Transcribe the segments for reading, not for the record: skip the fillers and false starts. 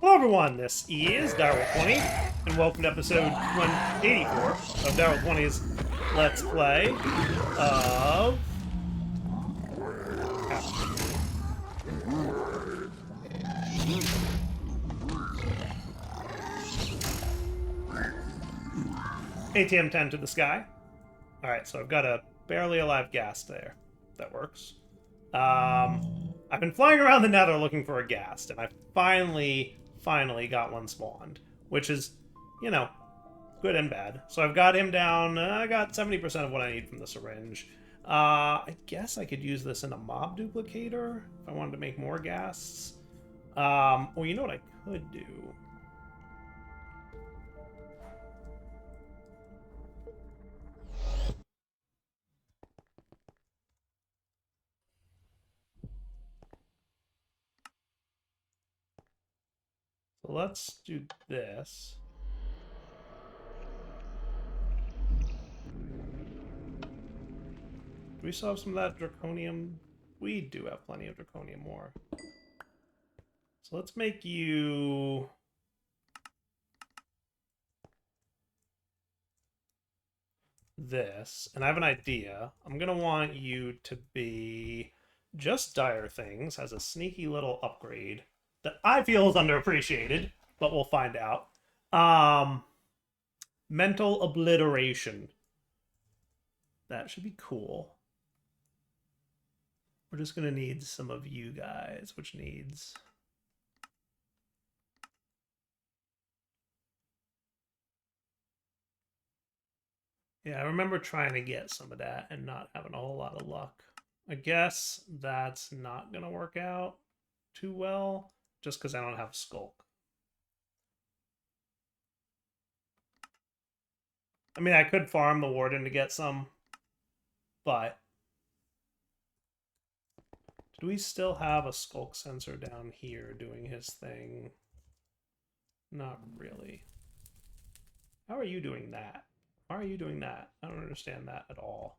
Hello everyone, this is Darryl20, and welcome to episode 184 of Darryl20's Let's Play of... ATM10 to the sky. Alright, so I've got a barely alive ghast there. That works. I've been flying around the Nether looking for a ghast, and I finally got one spawned, which is, you know, good and bad. So I've got him down. I got 70% of what I need from the syringe. I guess I could use this in a mob duplicator if I wanted to make more ghasts. Well, you know what I could do? So let's do this. Do we still have some of that draconium? We do have plenty of draconium ore. So let's make you... this. And I have an idea. I'm going to want you to be just dire things, has a sneaky little upgrade that I feel is underappreciated, but we'll find out. Mental obliteration. That should be cool. We're just going to need some of you guys, which needs... yeah, I remember trying to get some of that and not having a whole lot of luck. I guess that's not going to work out too well, just because I don't have Skulk. I mean, I could farm the Warden to get some, but... do we still have a Skulk sensor down here doing his thing? Not really. How are you doing that? Why are you doing that? I don't understand that at all.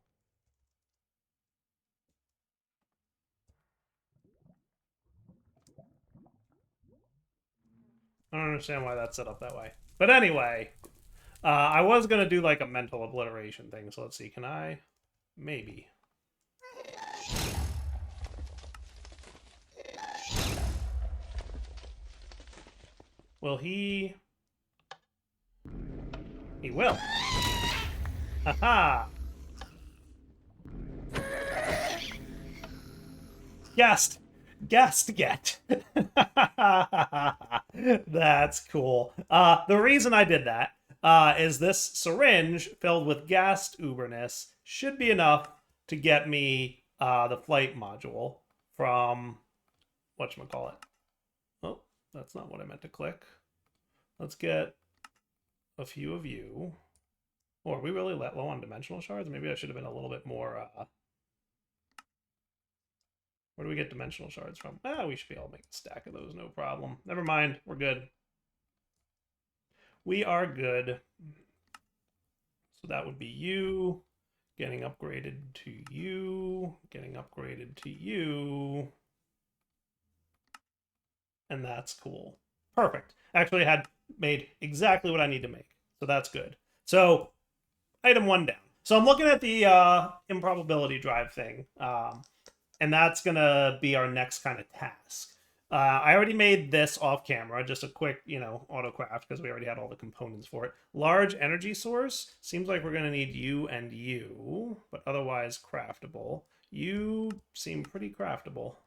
I don't understand why that's set up that way. But anyway, I was going to do like a mental obliteration thing. So let's see. Can I? Maybe. Will he? He will. Haha. Ghast get. That's cool. The reason I did that is this syringe filled with ghast uberness should be enough to get me the flight module from whatchamacallit. Oh, that's not what I meant to click. Let's get a few of you. Or are we really let low on dimensional shards? Maybe I should have been a little bit more... where do we get dimensional shards from? Ah, we should be able to make a stack of those, no problem. Never mind, we're good. We are good. So that would be you, getting upgraded to you, getting upgraded to you. And that's cool. Perfect. Actually, I had made exactly what I need to make. So that's good. So, item 1 down. So I'm looking at the improbability drive thing. And that's going to be our next kind of task. I already made this off camera, just a quick, autocraft, because we already had all the components for it. Large energy source. Seems like we're going to need you and you, but otherwise craftable. You seem pretty craftable.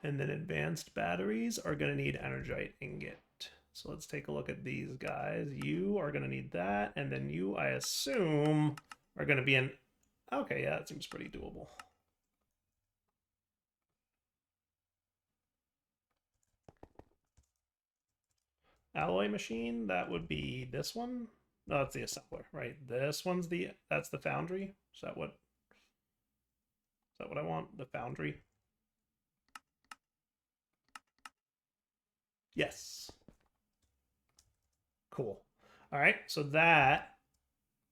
And then advanced batteries are going to need energite ingot. So let's take a look at these guys. You are going to need that, and then you, I assume, are going to be an... okay, yeah, that seems pretty doable. Alloy machine, that would be this one. No, that's the assembler, right? This one's that's the foundry. Is that what I want? The foundry? Yes. Cool. All right, so that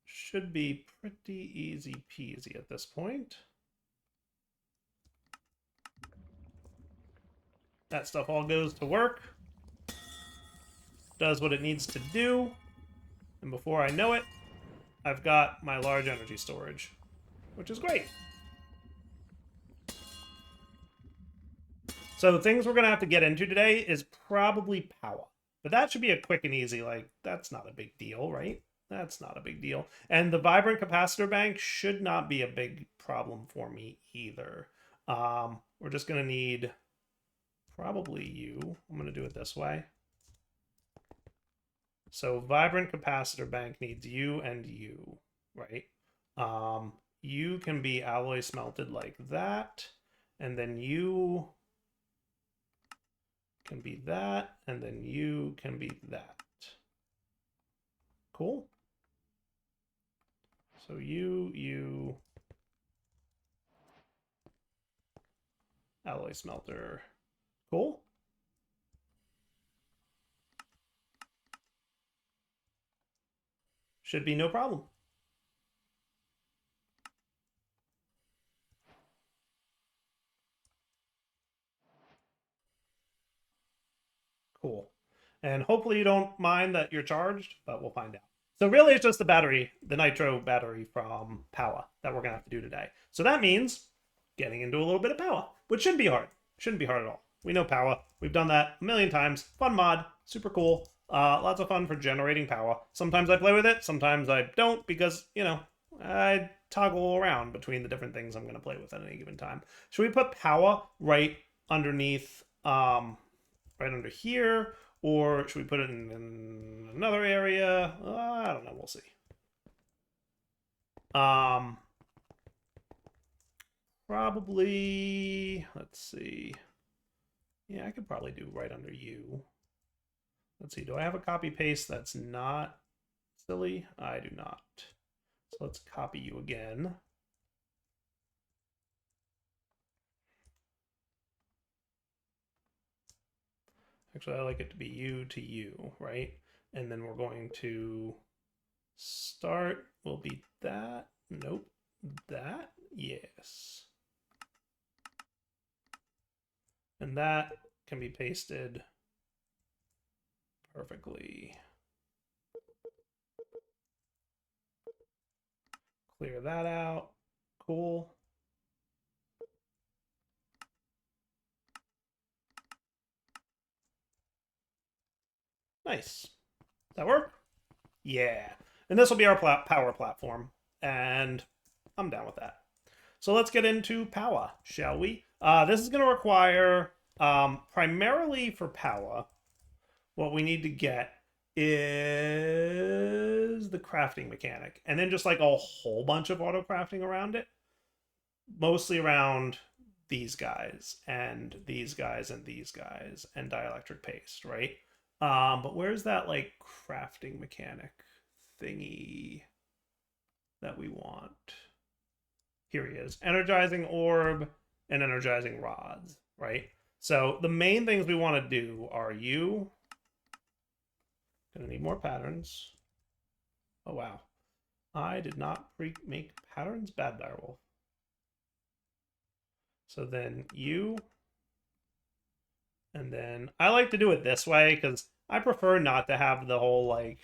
should be pretty easy peasy at this point. That stuff all goes to work. Does what it needs to do. And before I know it, I've got my large energy storage, which is great. So the things we're going to have to get into today is probably power. But that should be a quick and easy, like, that's not a big deal, right? That's not a big deal. And the vibrant capacitor bank should not be a big problem for me either. We're just going to need probably you. I'm going to do it this way. So vibrant capacitor bank needs you and you, right? You can be alloy smelted like that. And then you can be that. And then you can be that. Cool. So you, alloy smelter. Cool. Should be no problem. Cool. And hopefully you don't mind that you're charged, but we'll find out. So really it's just the battery, the nitro battery from power that we're going to have to do today. So that means getting into a little bit of power, which shouldn't be hard. Shouldn't be hard at all. We know power. We've done that a million times. Fun mod. Super cool. Lots of fun for generating power. Sometimes I play with it. Sometimes I don't because, you know, I toggle around between the different things I'm going to play with at any given time. Should we put power right underneath, right under here? Or should we put it in another area? I don't know. We'll see. Probably, let's see. Yeah, I could probably do right under you. Let's see. Do I have a copy paste that's not silly? I do not. So let's copy you again. Actually, I like it to be you to you, right? And then we're going to start will be that. Nope. That. Yes. And that can be pasted perfectly. Clear that out. Cool. Nice. Does that work? Yeah. And this will be our power platform. And I'm down with that. So let's get into power, shall we? This is going to require, primarily for power, what we need to get is the crafting mechanic. And then just like a whole bunch of auto crafting around it. Mostly around these guys and these guys and these guys and dielectric paste, right? But where's that like crafting mechanic thingy that we want? Here he is. Energizing orb and energizing rods, right? So the main things we want to do are you. Gonna need more patterns. Oh, wow. I did not make patterns. Bad direwolf. So then you. And then I like to do it this way because I prefer not to have the whole like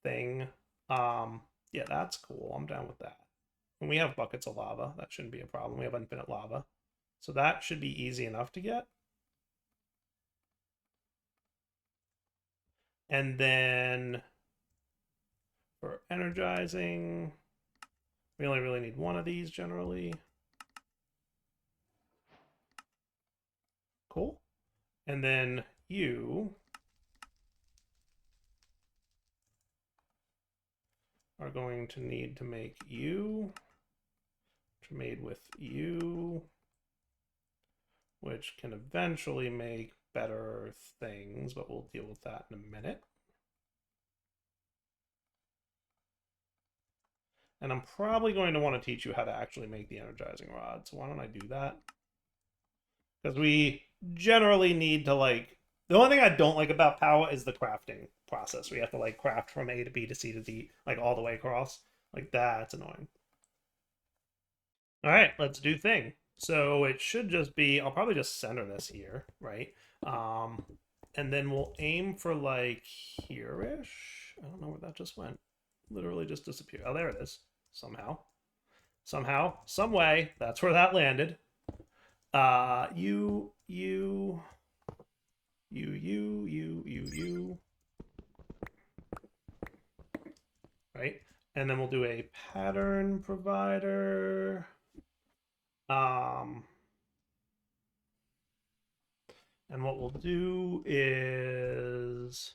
thing. Yeah, that's cool. I'm down with that. And we have buckets of lava. That shouldn't be a problem. We have infinite lava. So that should be easy enough to get. And then for energizing, we only really need one of these generally. Cool. And then you are going to need to make you, which are made with you, which can eventually make better things, but we'll deal with that in a minute. And I'm probably going to want to teach you how to actually make the energizing rod. So why don't I do that? Because we generally need to like, the only thing I don't like about power is the crafting process. We have to like craft from A to B to C to D, like all the way across. Like that's annoying. All right, let's do thing. So it should just be, I'll probably just center this here, right? And then we'll aim for like here-ish. I don't know where that just went. Literally just disappeared. Oh, there it is. Somehow. Somehow. Some way. That's where that landed. You. Right? And then we'll do a pattern provider. And what we'll do is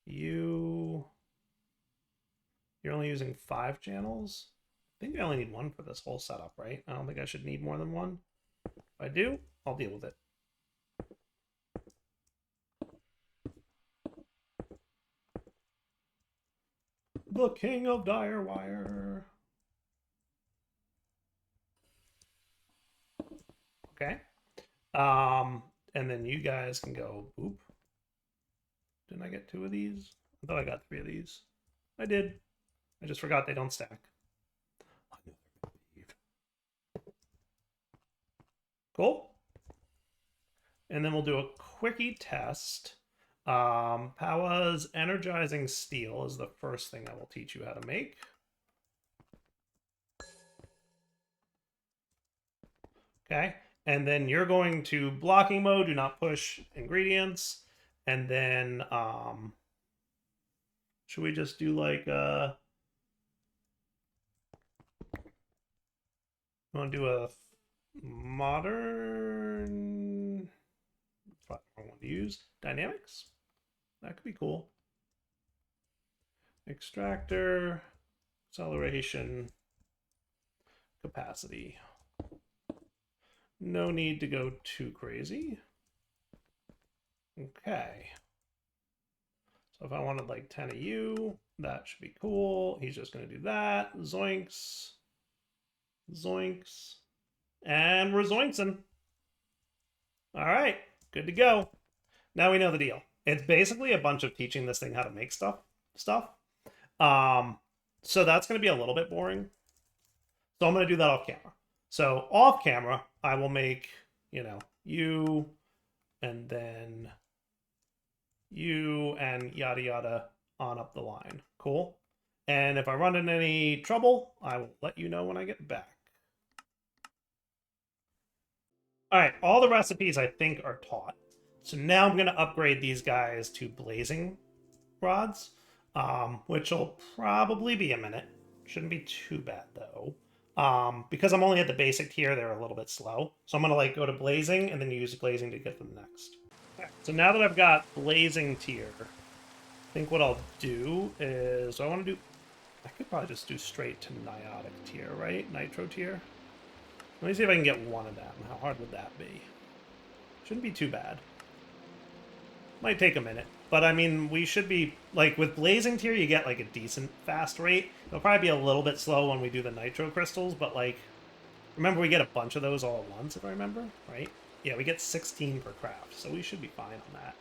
you're only using 5 channels. I think I only need 1 for this whole setup, right? I don't think I should need more than 1. If I do, I'll deal with it. The king of dire wire. Okay. And then you guys can go, oop. Didn't I get 2 of these? I thought I got 3 of these. I did. I just forgot they don't stack. Cool. And then we'll do a quickie test. Powa's energizing steel is the first thing I will teach you how to make. Okay. And then you're going to blocking mode, do not push ingredients. And then should we just do like you want to do a modern platform I want to use? Dynamics? That could be cool. Extractor, acceleration, capacity. No need to go too crazy. Okay. So if I wanted like 10 of you, that should be cool. He's just going to do that. Zoinks. Zoinks. And we're zoinksing. All right. Good to go. Now we know the deal. It's basically a bunch of teaching this thing how to make stuff. So that's going to be a little bit boring. So I'm going to do that off camera. So off camera, I will make, you, and then you, and yada yada on up the line. Cool. And if I run into any trouble, I will let you know when I get back. All right, all the recipes I think are taught. So now I'm going to upgrade these guys to blazing rods, which will probably be a minute. Shouldn't be too bad though. Because I'm only at the basic tier, they're a little bit slow. So I'm going to go to blazing and then use blazing to get to the next. Okay, so now that I've got blazing tier, I think what I'll do is I could probably just do straight to niotic tier, right? Nitro tier. Let me see if I can get 1 of them. How hard would that be? Shouldn't be too bad. Might take a minute. But I mean, we should be, with blazing tier, you get a decent fast rate. It'll probably be a little bit slow when we do the nitro crystals, but remember we get a bunch of those all at once, if I remember, right? Yeah, we get 16 per craft, so we should be fine on that.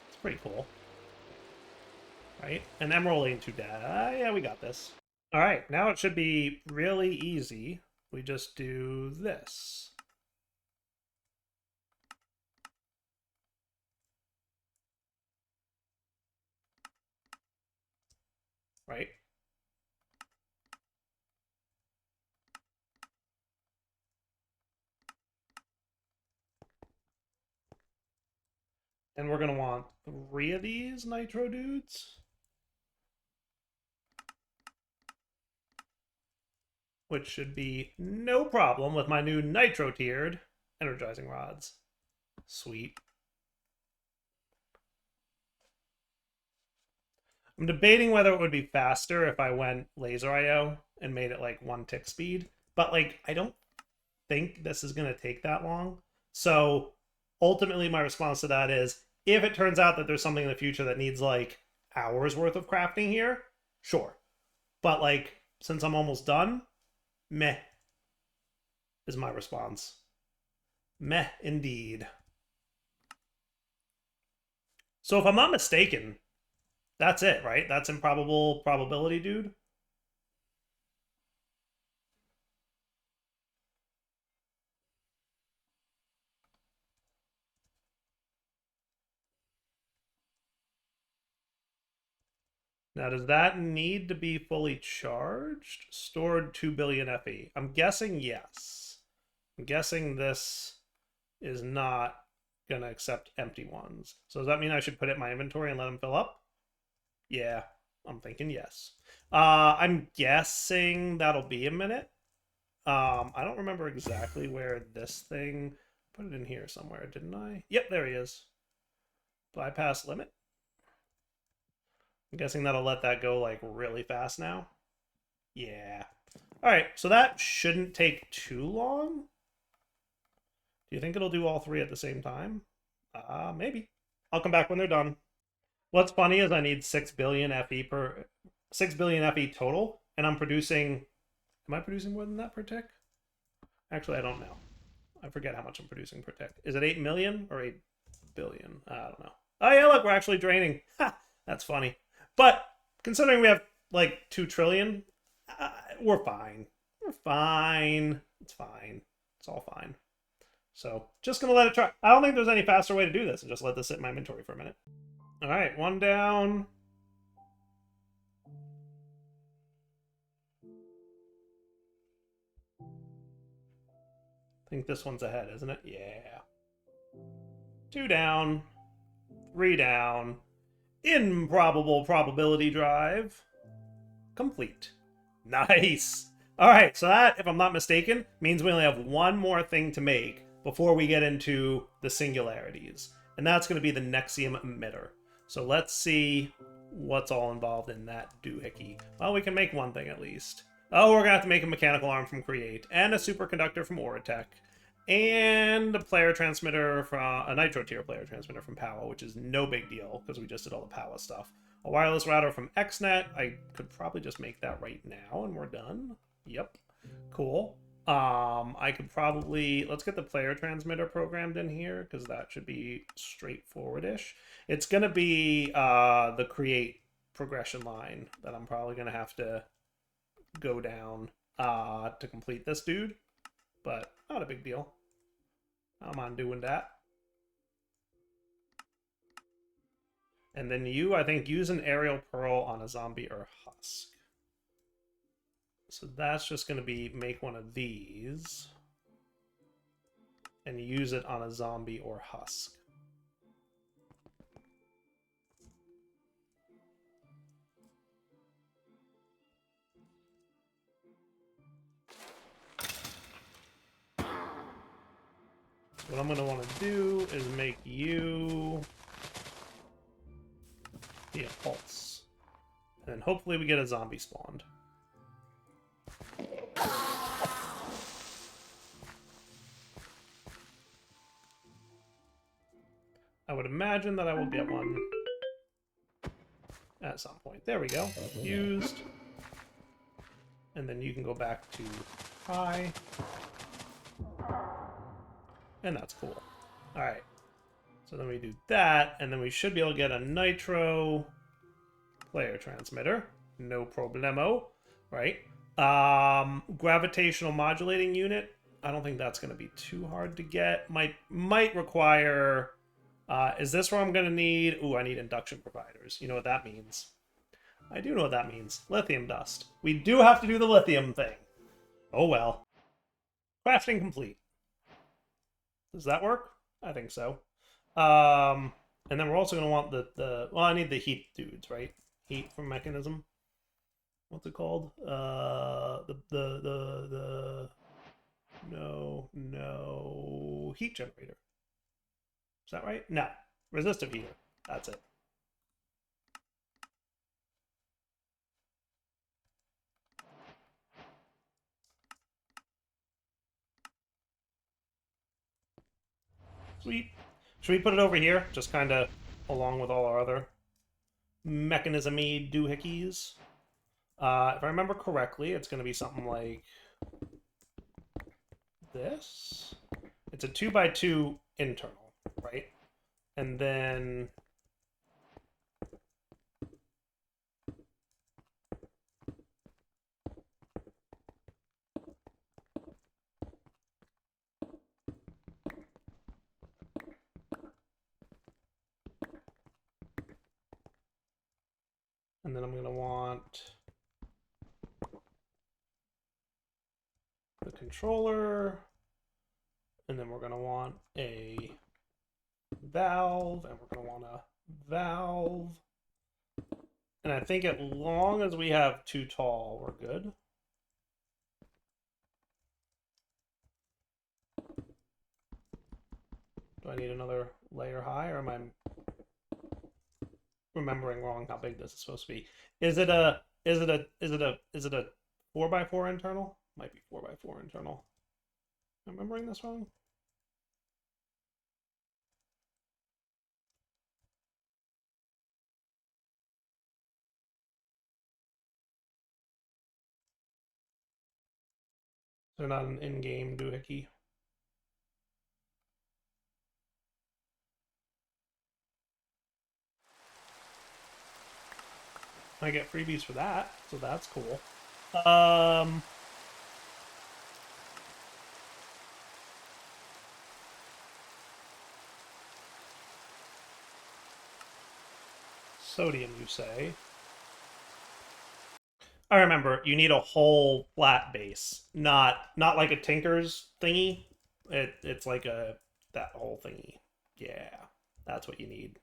It's pretty cool. Right? And emerald ain't too bad. Yeah, we got this. All right, now it should be really easy. We just do this. Right? And we're going to want 3 of these nitro dudes. Which should be no problem with my new nitro tiered energizing rods. Sweet. I'm debating whether it would be faster if I went laser IO and made it 1 tick speed, but I don't think this is going to take that long. So ultimately my response to that is, if it turns out that there's something in the future that needs hours worth of crafting here, sure. But since I'm almost done, meh is my response. Meh indeed. So if I'm not mistaken, that's it, right? That's improbable probability, dude. Now, does that need to be fully charged? Stored 2 billion FE. I'm guessing yes. I'm guessing this is not going to accept empty ones. So does that mean I should put it in my inventory and let them fill up? Yeah, I'm thinking yes. I'm guessing that'll be a minute. I don't remember exactly where this thing... Put it in here somewhere, didn't I? Yep, there he is. Bypass limit. I'm guessing that'll let that go like really fast now. Yeah. All right, so that shouldn't take too long. Do you think it'll do all three at the same time? Maybe. I'll come back when they're done. What's funny is I need 6 billion FE per 6 billion FE total, and I'm producing. Am I producing more than that per tick? Actually, I don't know. I forget how much I'm producing per tick. Is it 8 million or 8 billion? I don't know. Oh yeah, look, we're actually draining. Ha, that's funny. But considering we have like 2 trillion, we're fine. We're fine. It's fine. It's all fine. So just gonna let it try. I don't think there's any faster way to do this and just let this sit in my inventory for a minute. All right, one down. I think this one's ahead, isn't it? Yeah. 2 down. 3 down. Improbable probability drive. Complete. Nice. All right, so that, if I'm not mistaken, means we only have one more thing to make before we get into the singularities. And that's going to be the Nexium emitter. So let's see what's all involved in that doohickey. Well, we can make one thing at least. Oh, we're going to have to make a mechanical arm from Create, and a superconductor from Oratech, and a player transmitter from a nitro tier player transmitter from Powa, which is no big deal because we just did all the Powa stuff. A wireless router from XNet. I could probably just make that right now and we're done. Yep. Cool. I could probably... Let's get the player transmitter programmed in here because that should be straightforward-ish. It's going to be the create progression line that I'm probably going to have to go down to complete this dude. But not a big deal. I'm on doing that. And then you, I think, use an aerial pearl on a zombie or husk. So that's just going to be make one of these and use it on a zombie or husk. What I'm going to want to do is make you be a pulse. And then hopefully we get a zombie spawned. I would imagine that I will get one at some point. There we go. Used. And then you can go back to high. And that's cool. Alright. So then we do that, and then we should be able to get a nitro player transmitter. No problemo. Right? Gravitational modulating unit. I don't think that's going to be too hard to get. Might require... is this where I'm going to need... Ooh, I need induction providers. You know what that means. I do know what that means. Lithium dust. We do have to do the lithium thing. Oh well. Crafting complete. Does that work? I think so. And then we're also going to want the... Well, I need the heat dudes, right? Heat from mechanism. What's it called? No. Heat generator. Is that right? No. Resistive heater. That's it. Sweet. Should we put it over here? Just kind of along with all our other mechanism-y doohickeys. If I remember correctly, it's going to be something like this. It's a 2x2 internal, right? And then... then I'm going to want the controller, and then we're going to want a valve, and we're going to want a valve. And I think as long as we have too tall, we're good. Do I need another layer high, or am I remembering wrong how big this is supposed to be? Is it a 4x4 internal? Might be 4x4 internal. Am I remembering this wrong? They're not an in-game doohickey. I get freebies for that, so that's cool. Sodium, you say? I remember you need a whole flat base, not like a Tinker's thingy. It's like that whole thingy. Yeah, that's what you need.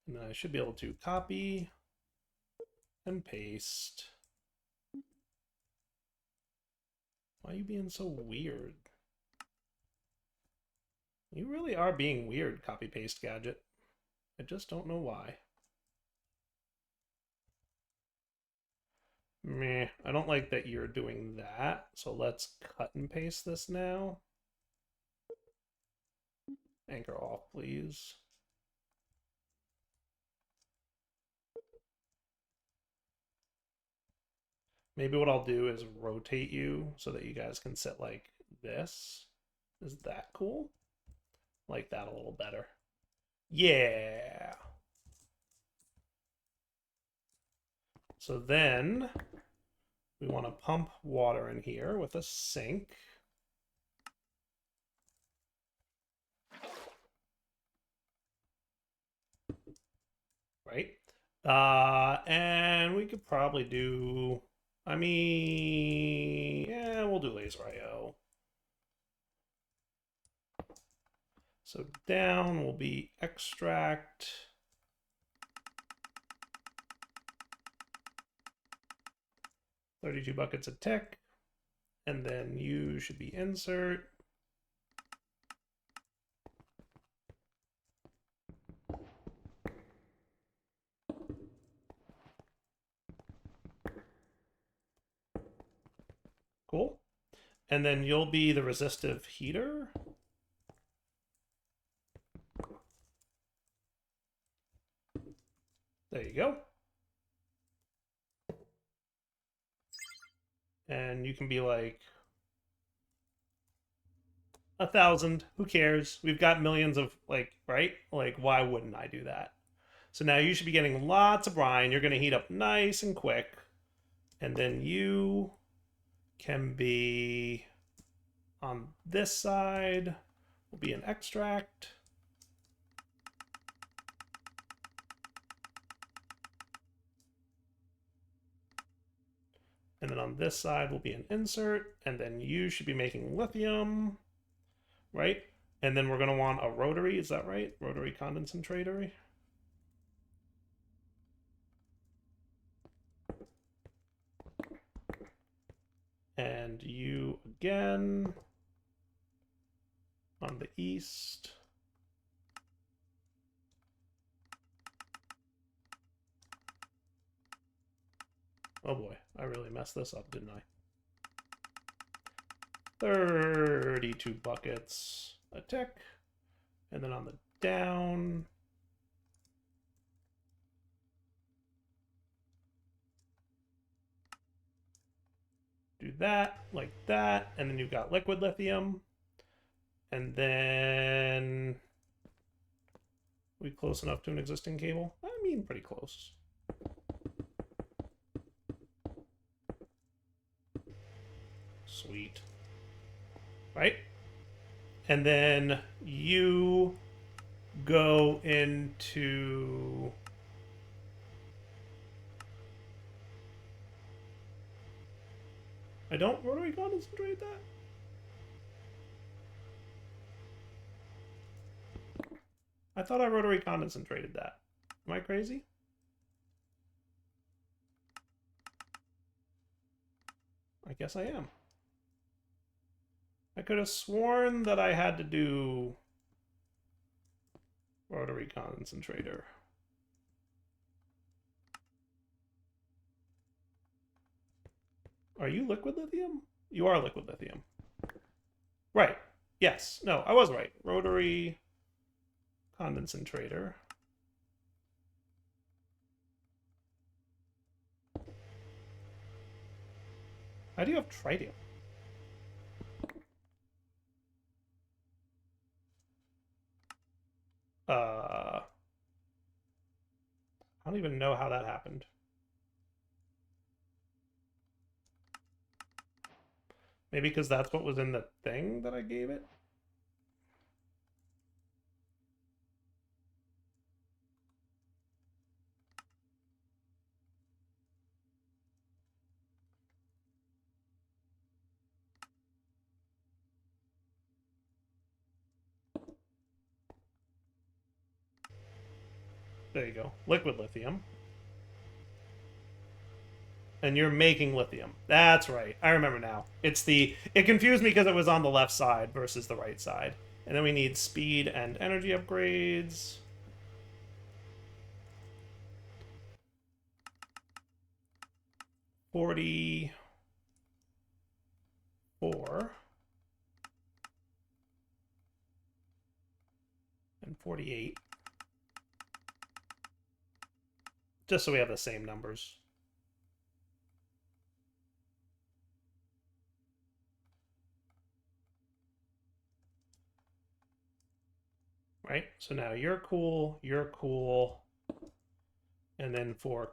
And then I should be able to copy and paste. Why are you being so weird? You really are being weird, copy paste gadget. I just don't know why. Meh, I don't like that you're doing that. So let's cut and paste this now. Anchor off, please. Maybe what I'll do is rotate you so that you guys can sit like this. Is that cool? Like that a little better. Yeah. So then we want to pump water in here with a sink. Right? And we could probably do, I mean, yeah, we'll do laser IO. So down will be extract. $32 buckets a tick. And then you should be insert. Cool. And then you'll be the resistive heater. There you go. And you can be like 1,000. Who cares? We've got millions of, like, right? Like, why wouldn't I do that? So now you should be getting lots of brine. You're going to heat up nice and quick. And then you can be on this side. Will be an extract. And then on this side will be an insert. And then you should be making lithium, right? And then we're going to want a rotary. Is that right? Rotary concentrator. And you again on the east. Oh boy, I really messed this up, didn't I? 32 buckets a tick. And then on the down, do that, like that. And then you've got liquid lithium. And then we close enough to an existing cable? I mean, pretty close. Sweet. Right? And then you go into... I don't rotary concentrate that? I thought I rotary concentrated that. Am I crazy? I guess I am. I could have sworn that I had to do rotary concentrator. Are you liquid lithium? You are liquid lithium. Right. Yes. No, I was right. Rotary concentrator. How do you have tritium? I don't even know how that happened. Maybe because that's what was in the thing that I gave it? There you go. Liquid lithium. And you're making lithium. That's right. I remember now. It's the... It confused me because it was on the left side versus the right side. And then we need speed and energy upgrades. $44 and 48. Just so we have the same numbers. Right? So now you're cool, you're cool. And then for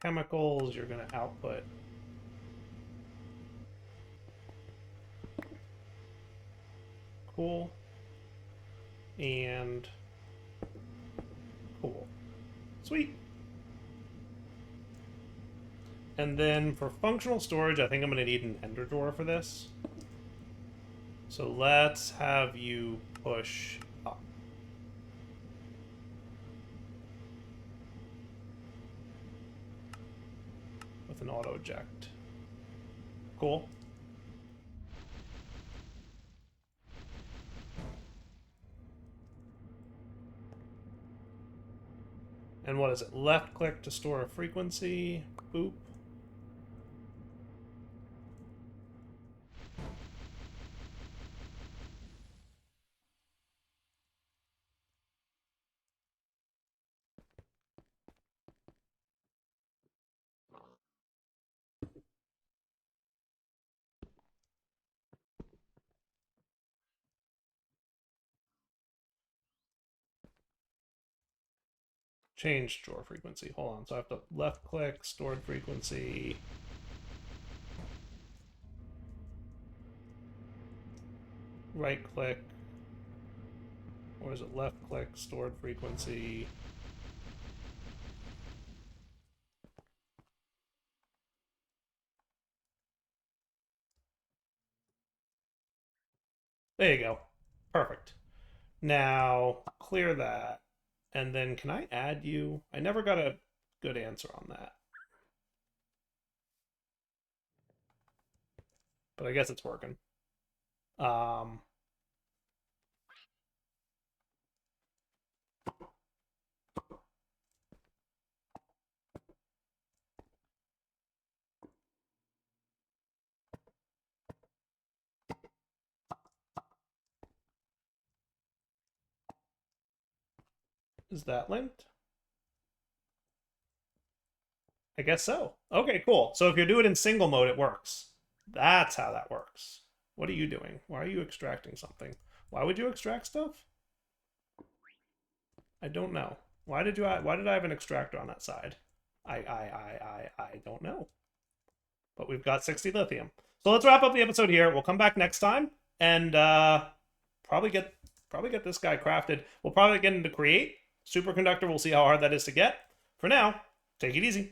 chemicals, you're going to output cool and cool. Sweet. And then for functional storage, I think I'm going to need an ender drawer for this. So let's have you push up. With an auto eject. Cool. And what is it? Left click to store a frequency. Boop. Change store frequency. Hold on. So I have to left click, stored frequency. Right click. Or is it left click, stored frequency? There you go. Perfect. Now clear that. And then can I add you? I never got a good answer on that. But I guess it's working. Is that linked? I guess so. Okay, cool. So if you do it in single mode, it works. That's how that works. What are you doing? Why are you extracting something? Why would you extract stuff? I don't know. Why did I have an extractor on that side? I don't know. But we've got 60 lithium. So let's wrap up the episode here. We'll come back next time and probably get probably get this guy crafted. We'll probably get into create. Superconductor, we'll see how hard that is to get. For now, take it easy.